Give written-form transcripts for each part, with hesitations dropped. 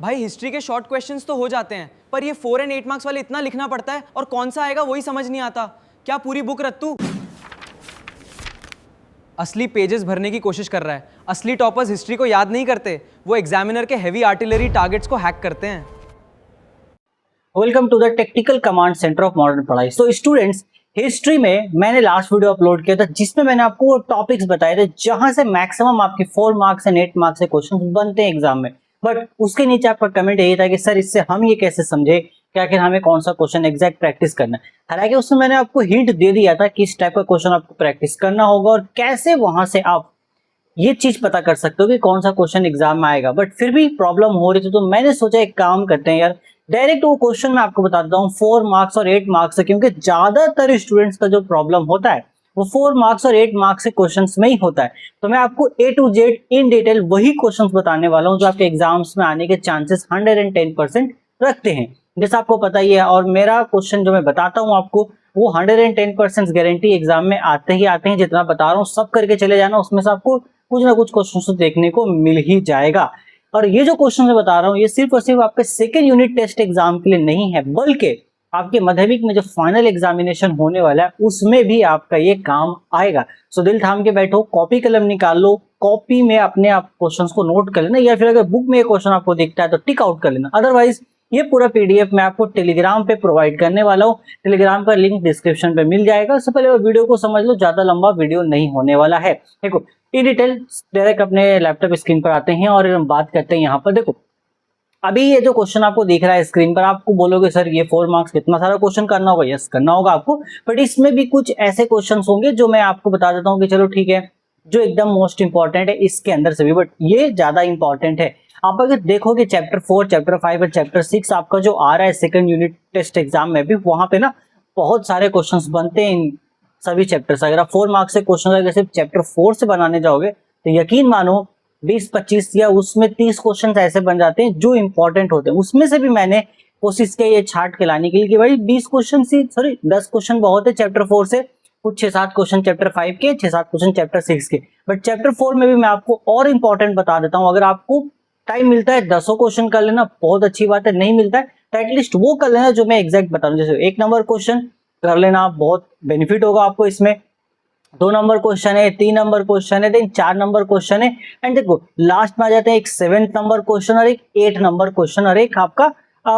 भाई हिस्ट्री के short questions तो हो जाते हैं, पर ये 4 और 8 मार्क्स वाले इतना लिखना पड़ता है और कौन सा आएगा वही समझ नहीं आता। क्या पूरी बुक रट्टू? असली पेजेस भरने की कोशिश कर रहा है। असली टॉपर्स हिस्ट्री को याद नहीं करते, वो एग्जामिनर के हैवी आर्टिलरी टारगेट्स को हैक करते हैं। Welcome to the technical command centre of modern पढ़ाई। तो स्टूडेंट्स, हिस्ट्री में मैंने लास्ट वीडियो अपलोड किया था जिसमें मैंने आपको वो टॉपिक्स बताए थे जहां से मैक्सिमम आपके 4 मार्क्स एंड 8 मार्क्स के क्वेश्चन बनते हैं एग्जाम में। बट उसके नीचे आपका कमेंट यही था कि सर इससे हम ये कैसे समझे कि आखिर हमें कौन सा क्वेश्चन एग्जैक्ट प्रैक्टिस करना है। हालांकि उसमें मैंने आपको हिंट दे दिया था कि इस टाइप का क्वेश्चन आपको प्रैक्टिस करना होगा और कैसे वहां से आप ये चीज पता कर सकते हो कि कौन सा क्वेश्चन एग्जाम में आएगा। बट फिर भी प्रॉब्लम हो रही थी तो मैंने सोचा एक काम करते हैं यार, डायरेक्ट वो क्वेश्चन मैं आपको बता देता हूँ 4 मार्क्स और 8 मार्क्स है, क्योंकि ज्यादातर स्टूडेंट्स का जो प्रॉब्लम होता है वो 4 मार्क्स और 8 मार्क्स के क्वेश्चंस में ही होता है। तो मैं आपको A to Z in detail वही क्वेश्चंस बताने वाला हूँ जो आपके एग्जाम्स में आने के चांसेस 110% रखते हैं, जैसा आपको पता ही है। और मेरा क्वेश्चन जो मैं बताता हूँ आपको वो 110% गारंटी एग्जाम में आते हैं। जितना बता रहा हूँ सब करके चले जाना, उसमें से आपको कुछ ना कुछ क्वेश्चन तो देखने को मिल ही जाएगा। और ये जो क्वेश्चन मैं बता रहा हूँ ये सिर्फ और सिर्फ आपके सेकेंड यूनिट टेस्ट एग्जाम के लिए नहीं है, बल्कि आपके माध्यमिक में जो फाइनल एग्जामिनेशन होने वाला है उसमें भी आपका ये काम आएगा। सो दिल थाम के बैठो, कॉपी कलम निकाल लो, कॉपी में अपने आप क्वेश्चंस को नोट कर लेना, या फिर अगर बुक में ये क्वेश्चन आपको दिखता है तो टिक आउट कर लेना। अदरवाइज ये पूरा पीडीएफ मैं आपको टेलीग्राम पे प्रोवाइड करने वाला हूँ। टेलीग्राम का लिंक डिस्क्रिप्शन पे मिल जाएगा। उससे पहले वो वीडियो को समझ लो, ज्यादा लंबा वीडियो नहीं होने वाला है। देखो इन डिटेल डायरेक्ट अपने लैपटॉप स्क्रीन पर आते हैं और हम बात करते हैं यहाँ पर। देखो अभी ये जो क्वेश्चन आपको दिख रहा है स्क्रीन पर, आपको बोलोगे सर ये 4 मार्क्स कितना सारा क्वेश्चन करना होगा। यस करना होगा आपको, बट इसमें भी कुछ ऐसे क्वेश्चन होंगे जो मैं आपको बता देता हूँ कि चलो ठीक है जो एकदम मोस्ट इंपॉर्टेंट है इसके अंदर से भी, बट ये ज्यादा इंपॉर्टेंट है। आप अगर देखोगे चैप्टर 4, चैप्टर 5 और चैप्टर 6 आपका जो आ रहा है सेकंड यूनिट टेस्ट एग्जाम में भी, वहां पे ना बहुत सारे क्वेश्चंस बनते हैं इन सभी चैप्टर से। अगर आप 4 मार्क्स से क्वेश्चन अगर सिर्फ चैप्टर 4 से बनाने जाओगे तो यकीन मानो 20-25 या उसमें 30 क्वेश्चन ऐसे बन जाते हैं जो इंपॉर्टेंट होते हैं। उसमें से भी मैंने कोशिश की ये छाट के लाने के लिए कि भाई 20 क्वेश्चन से 10 क्वेश्चन बहुत है चैप्टर 4 से, कुछ 6-7 क्वेश्चन चैप्टर 5 के, 6-7 क्वेश्चन चैप्टर 6 के। बट चैप्टर 4 में भी मैं आपको और इंपॉर्टेंट बता देता हूँ। अगर आपको टाइम मिलता है 10 क्वेश्चन कर लेना, बहुत अच्छी बात है। नहीं मिलता है तो एटलीस्ट वो कर लेना जो मैं एग्जैक्ट बता रहा हूँ। जैसे 1 नंबर क्वेश्चन कर लेना, बहुत बेनिफिट होगा आपको इसमें। 2 नंबर क्वेश्चन है, 3 नंबर क्वेश्चन है, देन 4 नंबर क्वेश्चन है, एंड देखो लास्ट में आ जाते हैं एक 7 नंबर क्वेश्चन और एक 8 नंबर क्वेश्चन और एक आपका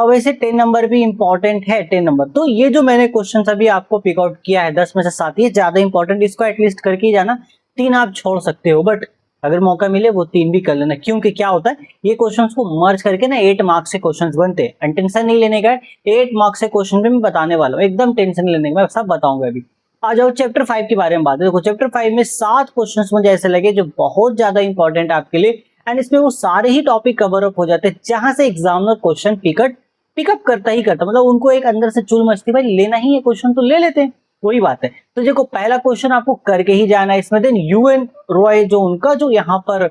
वैसे 10 नंबर भी इंपॉर्टेंट है, 10 नंबर। तो ये जो मैंने क्वेश्चन अभी आपको पिक आउट किया है 10 में से 7, ये ज्यादा इंपॉर्टेंट, इसको एटलीस्ट करके ही जाना। 3 आप छोड़ सकते हो, बट अगर मौका मिले वो 3 भी कर लेना, क्योंकि क्या होता है ये क्वेश्चंस को मर्ज करके ना 8 मार्क्स के क्वेश्चंस बनते हैं। एंड टेंशन नहीं लेने का है, 8 मार्क्स के क्वेश्चन भी मैं बताने वाला हूँ, एकदम टेंशन नहीं लेने का, मैं सब बताऊंगा। अभी आ जाओ चैप्टर 5 के बारे में बात है। देखो चैप्टर 5 में 7 क्वेश्चंस मुझे ऐसे लगे जो बहुत ज्यादा इंपॉर्टेंट है आपके लिए, एंड इसमें वो सारे ही टॉपिक कवर अप हो जाते हैं जहां से एग्जामिनर क्वेश्चन पिकअप करता ही करता, मतलब उनको एक अंदर से चुल मचती भाई लेना ही है क्वेश्चन तो ले लेते हैं, वही बात है। तो देखो पहला क्वेश्चन आपको करके ही जाना है इसमें। देन यूएन रॉय जो उनका जो यहाँ पर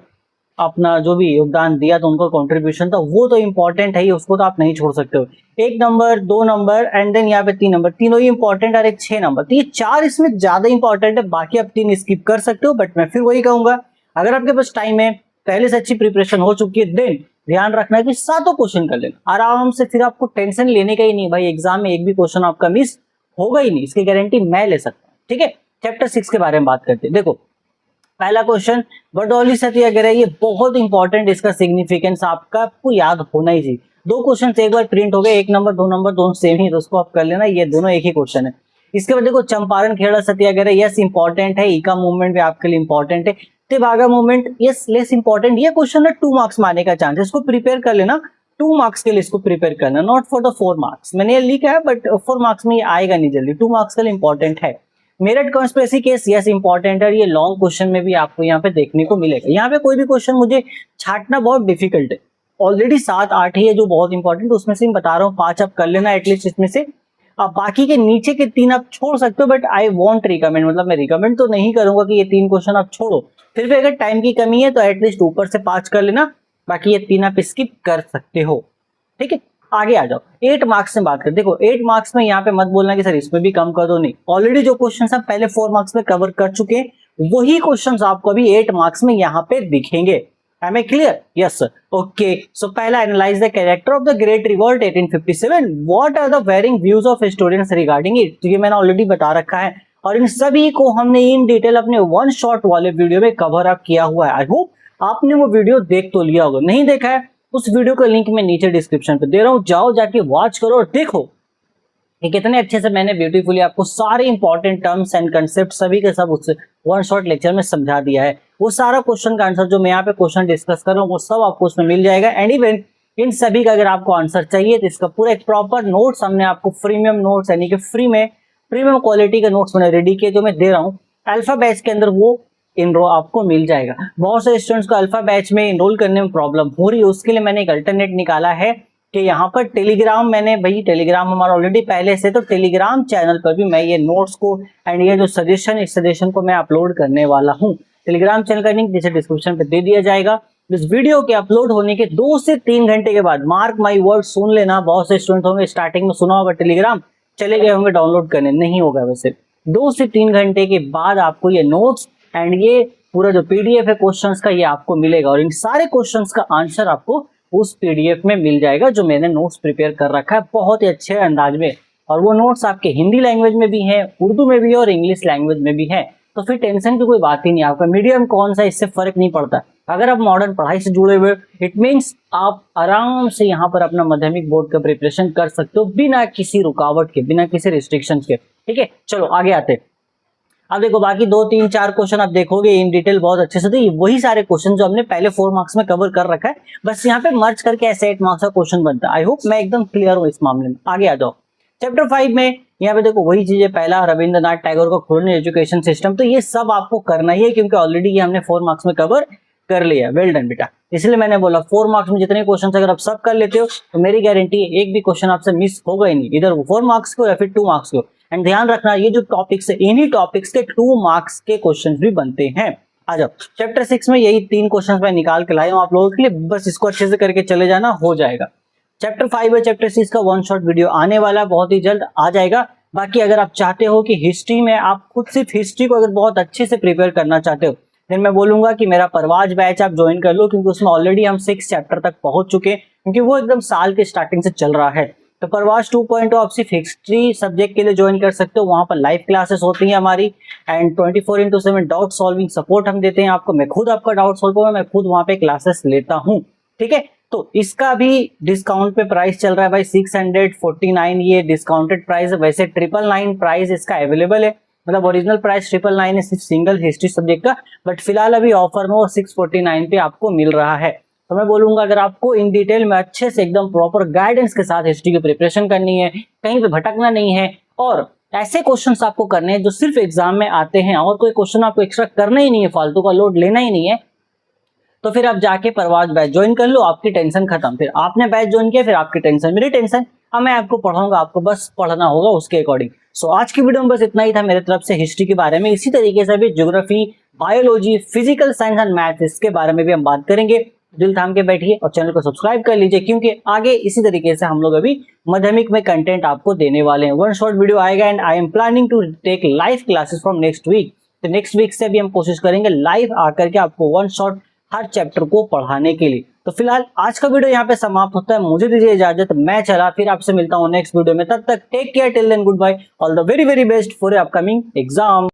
अपना जो भी योगदान दिया तो उनका कंट्रीब्यूशन था वो तो इंपॉर्टेंट है ही, उसको तो आप नहीं छोड़ सकते हो। 1 नंबर, 2 नंबर एंड देन यहाँ पे 3 नंबर, तीनों ही इंपॉर्टेंट और एक 6 नंबर। तो ये 4 इसमें ज्यादा इंपॉर्टेंट है, बाकी आप 3 स्किप कर सकते हो। बट मैं फिर वही कहूंगा, अगर आपके पास टाइम है, पहले से अच्छी प्रिपरेशन हो चुकी है, देन ध्यान रखना है कि 7 क्वेश्चन कर लेना आराम से, फिर आपको टेंशन लेने का ही नहीं भाई, एग्जाम में एक भी क्वेश्चन आपका मिस होगा ही नहीं, इसकी गारंटी मैं ले सकता हूँ। ठीक है, चैप्टर 6 के बारे में बात करते हैं। देखो पहला क्वेश्चन बरडोली सत्याग्रह, ये बहुत इंपॉर्टेंट, इसका सिग्निफिकेंस आपको याद होना ही चाहिए। 2 क्वेश्चन एक बार प्रिंट हो गए, 1 नंबर 2 नंबर दोनों सेम ही, तो उसको आप कर लेना, ये दोनों एक ही क्वेश्चन है। इसके बाद देखो चंपारण खेड़ा सत्याग्रह, यस इंपॉर्टेंट है। इका मूवमेंट भी आपके लिए इंपॉर्टेंट है। Tebhaga movement yes less important, ये क्वेश्चन है 2 मार्क्स मारने का चांस है, इसको प्रिपेयर कर लेना। 2 मार्क्स के लिए इसको प्रिपेयर करना, नॉट फॉर द 4 मार्क्स। मैंने ये लिखा है बट 4 मार्क्स में ये आएगा नहीं जल्दी, 2 मार्क्स के लिए इंपॉर्टेंट है। Meerut conspiracy case yes important है, ये लॉन्ग क्वेश्चन में भी आपको यहाँ पे देखने को मिलेगा। यहाँ पे कोई भी क्वेश्चन मुझे छाटना बहुत डिफिकल्ट है, ऑलरेडी 7-8 ही है जो बहुत इंपॉर्टेंट, उसमें से मैं बता रहा हूँ 5 आप कर लेना एटलीस्ट इसमें से। अब बाकी के नीचे के 3 आप छोड़ सकते हो, बट आई वॉन्ट रिकमेंड, मतलब मैं रिकमेंड तो नहीं करूंगा कि ये 3 क्वेश्चन आप छोड़ो। फिर भी अगर टाइम की कमी है तो एटलीस्ट ऊपर से 5 कर लेना, बाकी ये 3 आप स्किप कर सकते हो। ठीक है, आगे आ जाओ 8 मार्क्स में बात करते। देखो 8 मार्क्स में यहाँ पे मत बोलना कि सर इसमें भी कम कर दो, नहीं, ऑलरेडी जो क्वेश्चन आप पहले 4 मार्क्स में कवर कर चुके हैं वही क्वेश्चन आपको अभी 8 मार्क्स में यहाँ पे दिखेंगे। Am I clear? Yes, sir. Okay. So पहला analyze the character of the Great Revolt 1857. What are the varying views of historians regarding it? तो ये मैंने ऑलरेडी बता रखा है और इन सभी को हमने इन डिटेल अपने वन शॉट वाले वीडियो में कवर अप किया हुआ है। आई होप आपने वो वीडियो देख तो लिया होगा, नहीं देखा है उस वीडियो का लिंक मैं नीचे डिस्क्रिप्शन पे दे रहा हूँ, जाओ जाके वॉच करो और देखो कि कितने अच्छे से मैंने ब्यूटीफुली आपको सारे इंपॉर्टेंट टर्म्स एंड कंसेप्ट सभी के सब उस वन शॉट लेक्चर में समझा दिया है। वो सारा क्वेश्चन का आंसर जो मैं यहाँ पे क्वेश्चन डिस्कस कर रहा हूँ वो सब आपको उसमें मिल जाएगा। एंड इवन इन सभी का अगर आपको आंसर चाहिए तो इसका पूरा एक प्रॉपर नोट्स हमने आपको प्रीमियम नोट्स यानी कि फ्री में प्रीमियम क्वालिटी के नोट्स मैंने रेडी किए जो मैं दे रहा हूँ अल्फा बैच के अंदर, वो इनरोल आपको मिल जाएगा। बहुत सारे स्टूडेंट्स को अल्फा बैच में इनरोल करने में प्रॉब्लम हो रही है, उसके लिए मैंने एक अल्टरनेट निकाला है कि यहाँ पर टेलीग्राम मैंने भाई टेलीग्राम हमारा ऑलरेडी पहले से, तो टेलीग्राम चैनल पर भी मैं ये नोट्स को एंड ये जो सजेशन इस सजेशन को मैं अपलोड करने वाला हूँ। टेलीग्राम चैनल का लिंक नीचे डिस्क्रिप्शन पे दे दिया जाएगा। इस वीडियो के अपलोड होने के 2 से 3 घंटे के बाद, मार्क माई वर्ड सुन लेना, बहुत से स्टूडेंट होंगे स्टार्टिंग में सुना होगा टेलीग्राम, चले गए होंगे डाउनलोड करने, नहीं होगा वैसे 2 से 3 घंटे के बाद आपको ये नोट्स एंड ये पूरा जो पीडीएफ है क्वेश्चंस का ये आपको मिलेगा और इन सारे क्वेश्चंस का आंसर आपको उस पीडीएफ में मिल जाएगा जो मैंने नोट्स प्रिपेयर कर रखा है बहुत ही अच्छे अंदाज में। और वो नोट्स आपके हिंदी लैंग्वेज में भी है, उर्दू में भी है और इंग्लिश लैंग्वेज में भी है, तो फिर टेंशन की कोई बात ही नहीं। आपका मीडियम कौन सा इससे फर्क नहीं पड़ता। अगर आप मॉडर्न पढ़ाई से जुड़े हुए इट मीन्स आप आराम से यहाँ पर अपना माध्यमिक बोर्ड का प्रिपरेशन कर सकते हो बिना किसी रुकावट के, बिना किसी रिस्ट्रिक्शन के। ठीक है, चलो आगे आते हैं। अब देखो बाकी 2 3 4 क्वेश्चन आप देखोगे इन डिटेल बहुत अच्छे से, तो ये वही सारे क्वेश्चन जो हमने पहले 4 मार्क्स में कवर कर रखा है, बस यहाँ पे मर्ज करके ऐसे 8 मार्क्स का क्वेश्चन बनता है। आई होप मैं एकदम क्लियर हूँ इस मामले में। आगे आ जाओ चैप्टर 5 में, यहाँ पे देखो वही चीजें, पहला रविंद्रनाथ टैगोर का कॉलोनियल एजुकेशन सिस्टम, तो ये सब आपको करना ही है क्योंकि ऑलरेडी ये हमने 4 मार्क्स में कवर कर लिया। वेल डन बेटा, इसलिए मैंने बोला 4 मार्क्स में जितने क्वेश्चन अगर आप सब कर लेते हो तो मेरी गारंटी है एक भी क्वेश्चन आपसे मिस होगा ही नहीं, इधर 4 मार्क्स को या फिर 2 मार्क्स को। एंड ध्यान रखना ये जो टॉपिक्स है इन्हीं टॉपिक्स के 2 मार्क्स के क्वेश्चन भी बनते हैं। आ जाओ चैप्टर 6 में यही 3 क्वेश्चन मैं निकाल के लाया हूं आप लोगों के लिए, बस इसको अच्छे से करके चले जाना, हो जाएगा। चैप्टर 5 और चैप्टर 6 का वन शॉट वीडियो आने वाला है, बहुत ही जल्द आ जाएगा। बाकी अगर आप चाहते हो कि हिस्ट्री में आप खुद सिर्फ हिस्ट्री को अगर बहुत अच्छे से प्रिपेयर करना चाहते हो, फिर मैं बोलूंगा कि मेरा परवाज बैच आप ज्वाइन कर लो क्योंकि उसमें ऑलरेडी हम 6 चैप्टर तक पहुंच चुके हैं, क्योंकि वो एकदम साल के स्टार्टिंग से चल रहा है। तो परवाज 2.0 आप सिर्फ हिस्ट्री सब्जेक्ट के लिए ज्वाइन कर सकते हो, वहां पर लाइव क्लासेस होती हैं हमारी एंड 24/7 डाउट सॉल्विंग सपोर्ट हम देते हैं आपको। मैं खुद आपका डाउट सॉल्व करूंगा, मैं खुद वहां पे क्लासेस लेता हूं। ठीक है, तो इसका भी डिस्काउंट पे प्राइस चल रहा है भाई 649, ये डिस्काउंटेड प्राइस है। वैसे 999 प्राइस इसका अवेलेबल है, मतलब ओरिजिनल प्राइस 999 है सिर्फ सिंगल हिस्ट्री सब्जेक्ट का, बट फिलहाल अभी ऑफर में वो 649 पे आपको मिल रहा है। तो मैं बोलूंगा अगर आपको इन डिटेल में अच्छे से एकदम प्रॉपर गाइडेंस के साथ हिस्ट्री की प्रिपरेशन करनी है, कहीं पे भटकना नहीं है और ऐसे क्वेश्चंस आपको करने हैं जो सिर्फ एग्जाम में आते हैं और कोई क्वेश्चन आपको एक्स्ट्रा करना ही नहीं है, फालतू का लोड लेना ही नहीं है, तो फिर आप जाके परवाज बैच ज्वाइन कर लो, आपकी टेंशन खत्म। फिर आपने बैच ज्वाइन किया, फिर आपकी टेंशन मेरी टेंशन, अब मैं आपको पढ़ाऊंगा, आपको बस पढ़ना होगा उसके अकॉर्डिंग। सो आज की वीडियो में बस इतना ही था मेरे तरफ से हिस्ट्री के बारे में। इसी तरीके से भी geography, biology, physical science and math इसके बारे में भी हम बात करेंगे। दिल थाम के बैठिए और चैनल को सब्सक्राइब कर लीजिए क्योंकि आगे इसी तरीके से हम लोग अभी माध्यमिक में कंटेंट आपको देने वाले हैं। वन शॉर्ट वीडियो आएगा and I am planning to take live classes from next week. तो नेक्स्ट वीक से भी हम कोशिश करेंगे लाइव आकर के आपको वन शॉट हर चैप्टर को पढ़ाने के लिए। तो फिलहाल आज का वीडियो यहाँ पे समाप्त होता है, मुझे दीजिए इजाजत, मैं चला, फिर आपसे मिलता हूँ नेक्स्ट वीडियो में। तब तक take care, till then good bye, all the very very best for upcoming exam.